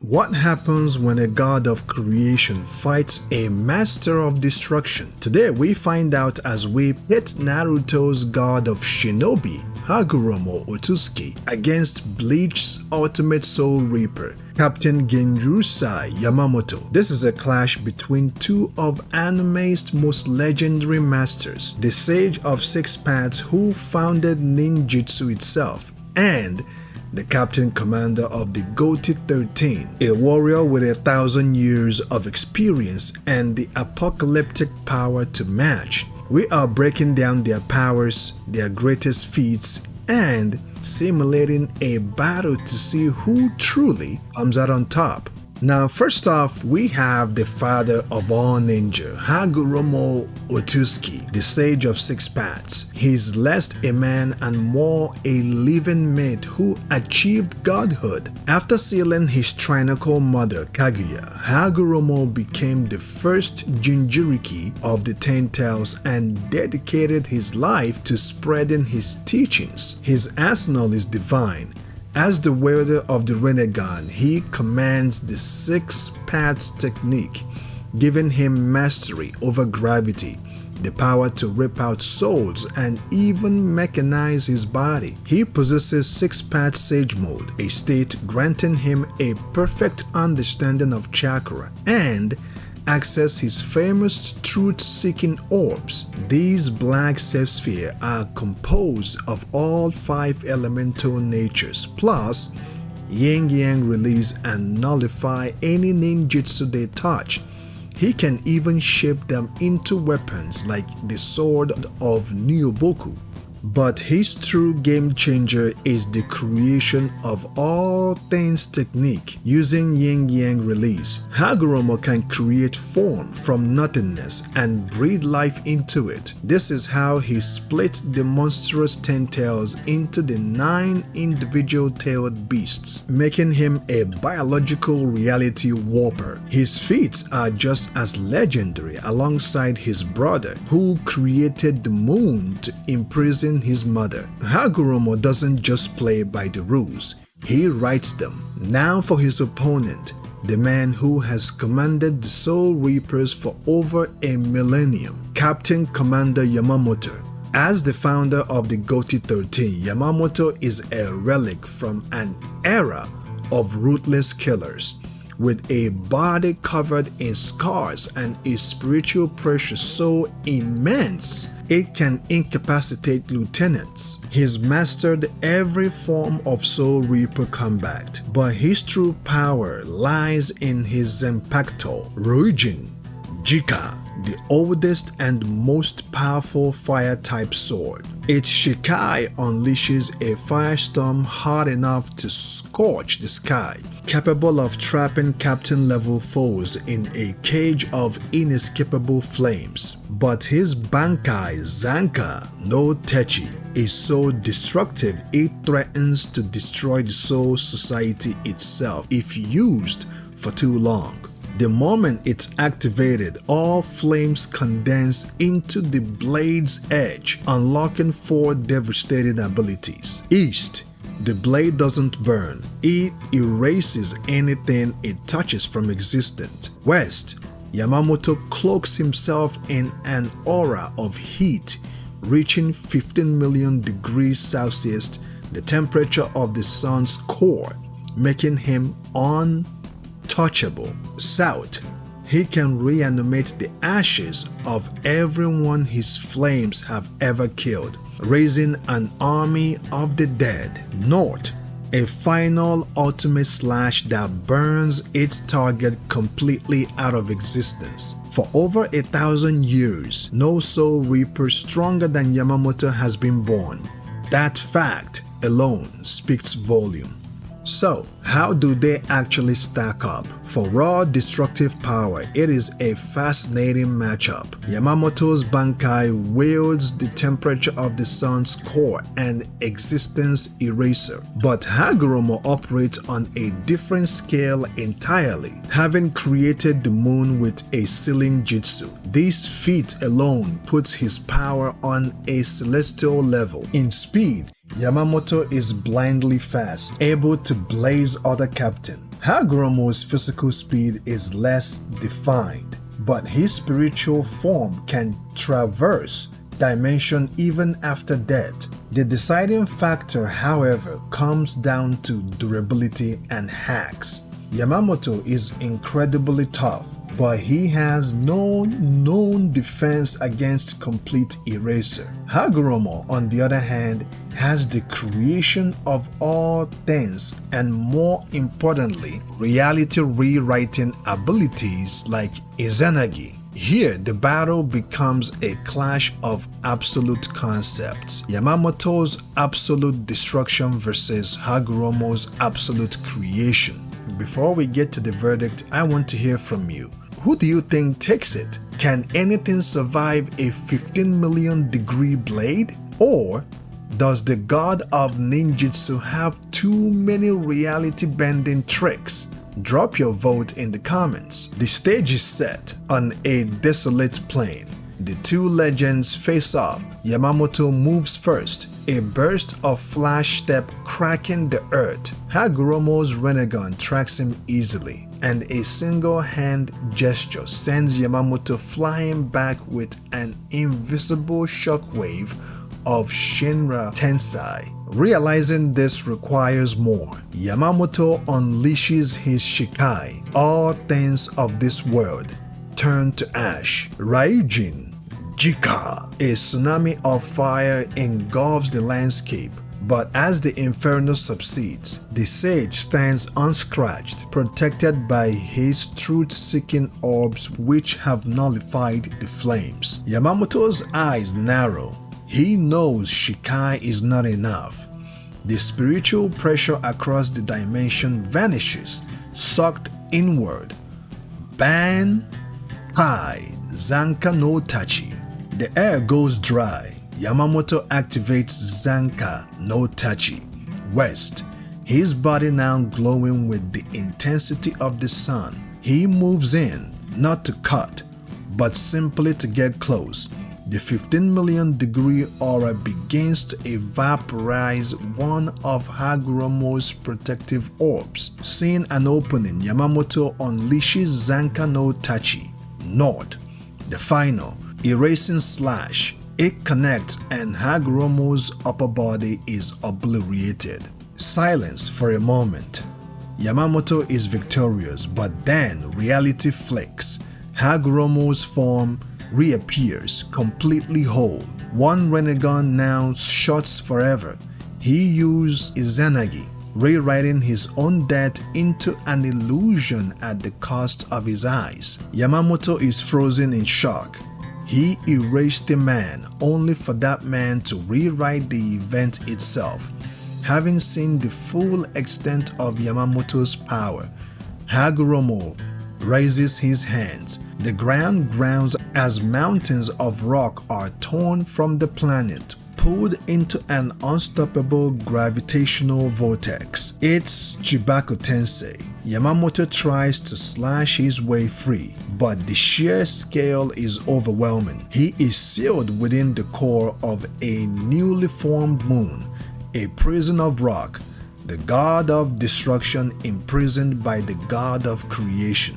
What happens when a god of creation fights a master of destruction? Today we find out as we pit Naruto's god of shinobi, Hagoromo Otsutsuki, against Bleach's ultimate soul reaper, Captain Genryusai Yamamoto. This is a clash between two of anime's most legendary masters, the Sage of Six Paths who founded ninjutsu itself, and the Captain Commander of the Goatee 13, a warrior with 1,000 years of experience and the apocalyptic power to match. We are breaking down their powers, their greatest feats, and simulating a battle to see who truly comes out on top. Now, first off, we have the father of all ninja, Hagoromo Otsutsuki, the Sage of Six Paths. He's less a man and more a living myth who achieved godhood. After sealing his tyrannical mother, Kaguya, Hagoromo became the first Jinchuriki of the Ten Tails and dedicated his life to spreading his teachings. His arsenal is divine. As the wielder of the Rinnegan, he commands the Six Paths technique, giving him mastery over gravity, the power to rip out souls and even mechanize his body. He possesses Six Paths Sage Mode, a state granting him a perfect understanding of chakra and access his famous truth-seeking orbs. These black spheres are composed of all 5 elemental natures, plus yin-yang release and nullify any ninjutsu they touch. He can even shape them into weapons like the Sword of Nyoboku. But his true game changer is the creation of all things technique using yin-yang release. Hagoromo can create form from nothingness and breathe life into it. This is how he split the monstrous 10 tails into the 9 individual tailed beasts, making him a biological reality warper. His feats are just as legendary alongside his brother, who created the moon to imprison his mother. Hagoromo doesn't just play by the rules, he writes them. Now for his opponent, the man who has commanded the Soul Reapers for over a millennium, Captain Commander Yamamoto. As the founder of the Goatee 13, Yamamoto is a relic from an era of ruthless killers. With a body covered in scars and a spiritual pressure so immense it can incapacitate lieutenants. He's mastered every form of Soul Reaper combat, but his true power lies in his Zanpakuto, Ryujin Jika, the oldest and most powerful fire-type sword. Its Shikai unleashes a firestorm hot enough to scorch the sky, capable of trapping captain-level foes in a cage of inescapable flames. But his bankai Zanka no Techi is so destructive it threatens to destroy the Soul Society itself if used for too long. The moment it's activated, all flames condense into the blade's edge, unlocking 4 devastating abilities. East, the blade doesn't burn, it erases anything it touches from existence. West, Yamamoto cloaks himself in an aura of heat, reaching 15 million degrees Celsius, the temperature of the sun's core, making him untouchable. South, he can reanimate the ashes of everyone his flames have ever killed, raising an army of the dead. North, a final ultimate slash that burns its target completely out of existence. For over 1,000 years, no Soul Reaper stronger than Yamamoto has been born. That fact alone speaks volume. So, how do they actually stack up? For raw destructive power, it is a fascinating matchup. Yamamoto's bankai wields the temperature of the sun's core and existence eraser, but Hagoromo operates on a different scale entirely, having created the moon with a sealing jutsu. This feat alone puts his power on a celestial level. In speed, Yamamoto is blindly fast, able to blaze other captain, Hagoromo's physical speed is less defined, but his spiritual form can traverse dimension even after death. The deciding factor, however, comes down to durability and hacks. Yamamoto is incredibly tough, but he has no known defense against complete erasure. Hagoromo, on the other hand, has the creation of all things and, more importantly, reality rewriting abilities like Izanagi. Here, the battle becomes a clash of absolute concepts. Yamamoto's absolute destruction versus Hagoromo's absolute creation. Before we get to the verdict, I want to hear from you. Who do you think takes it? Can anything survive a 15 million degree blade? Or does the god of ninjutsu have too many reality-bending tricks? Drop your vote in the comments. The stage is set on a desolate plain. The two legends face off. Yamamoto moves first, a burst of flash step cracking the earth. Hagoromo's Renegon tracks him easily, and a single hand gesture sends Yamamoto flying back with an invisible shockwave of Shinra Tensei. Realizing this requires more, Yamamoto unleashes his Shikai. All things of this world turn to ash. Ryujin Jika, a tsunami of fire engulfs the landscape. But as the inferno subsides, the sage stands unscratched, protected by his truth-seeking orbs which have nullified the flames. Yamamoto's eyes narrow. He knows Shikai is not enough. The spiritual pressure across the dimension vanishes, sucked inward. Bankai Zanka no Tachi. The air goes dry. Yamamoto activates Zanka no Tachi. West. His body now glowing with the intensity of the sun. He moves in, not to cut, but simply to get close. The 15 million degree aura begins to evaporize one of Hagoromo's protective orbs. Seeing an opening, Yamamoto unleashes Zanka no Tachi. North. The final, erasing slash. It connects and Hagoromo's upper body is obliterated. Silence for a moment. Yamamoto is victorious, but then reality flicks. Hagoromo's form reappears, completely whole. One Renegon now shuts forever. He used Izanagi, rewriting his own death into an illusion at the cost of his eyes. Yamamoto is frozen in shock. He erased a man only for that man to rewrite the event itself. Having seen the full extent of Yamamoto's power, Hagoromo raises his hands. The ground grounds as mountains of rock are torn from the planet, pulled into an unstoppable gravitational vortex. It's Chibaku Tensei. Yamamoto tries to slash his way free, but the sheer scale is overwhelming. He is sealed within the core of a newly formed moon, a prison of rock, the god of destruction imprisoned by the god of creation.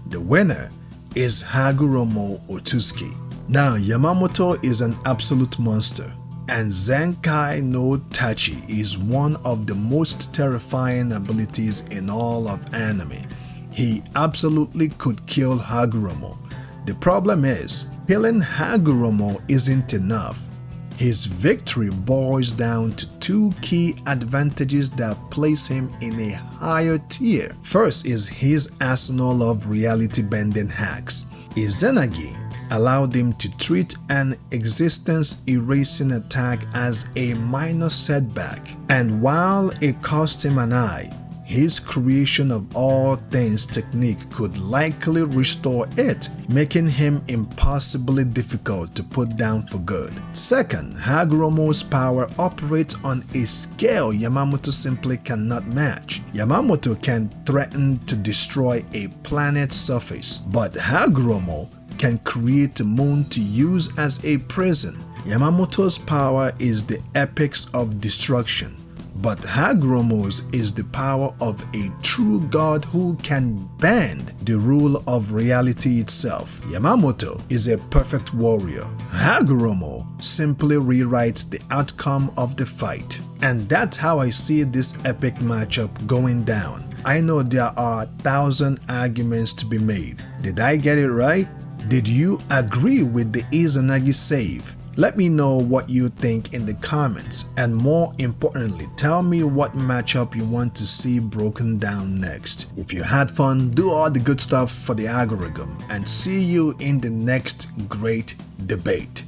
The winner is Hagoromo Otsutsuki. Now, Yamamoto is an absolute monster, and Zankai no Tachi is one of the most terrifying abilities in all of anime. He absolutely could kill Hagoromo. The problem is, killing Hagoromo isn't enough. His victory boils down to two key advantages that place him in a higher tier. First is his arsenal of reality-bending hacks. Izanagi allowed him to treat an existence-erasing attack as a minor setback, and while it cost him an eye, his creation of all things technique could likely restore it, making him impossibly difficult to put down for good. Second, Hagoromo's power operates on a scale Yamamoto simply cannot match. Yamamoto can threaten to destroy a planet's surface, but Hagoromo can create a moon to use as a prison. Yamamoto's power is the apex of destruction, But Hagoromo's is the power of a true god who can bend the rule of reality itself. Yamamoto is a perfect warrior. Hagoromo simply rewrites the outcome of the fight. And that's how I see this epic matchup going down. I know there are 1,000 arguments to be made. Did I get it right? Did you agree with the Izanagi save? Let me know what you think in the comments, and more importantly, tell me what matchup you want to see broken down next. If you had fun, do all the good stuff for the algorithm, and see you in the next great debate.